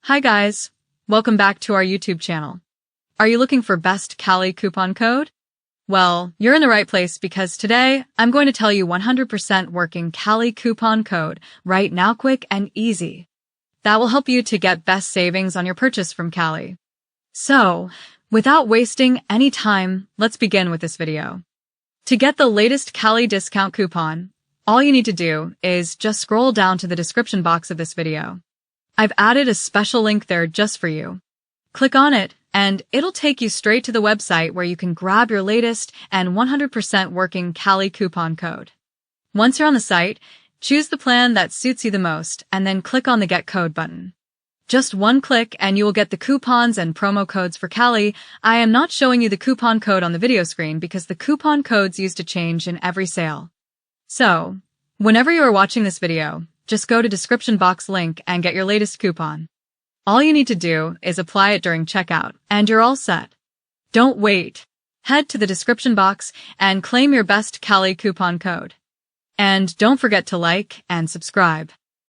Hi guys, welcome back to our YouTube channel. Are you looking for best Callie coupon code? Well, you're in the right place because today I'm going to tell you 100% working Callie coupon code right now, quick and easy. That will help you to get best savings on your purchase from Callie. So, without wasting any time, let's begin with this video. To get the latest Callie discount coupon, all you need to do is just scroll down to the description box of this video. I've added a special link there just for you. Click on it, and it'll take you straight to the website where you can grab your latest and 100% working Callie coupon code. Once you're on the site, choose the plan that suits you the most, and then click on the Get Code button. Just one click and you will get the coupons and promo codes for Callie. I am not showing you the coupon code on the video screen because the coupon codes used to change in every sale. So, whenever you are watching this video, just go to description box link and get your latest coupon. All you need to do is apply it during checkout, and you're all set. Don't wait. Head to the description box and claim your best Callie coupon code. And don't forget to like and subscribe.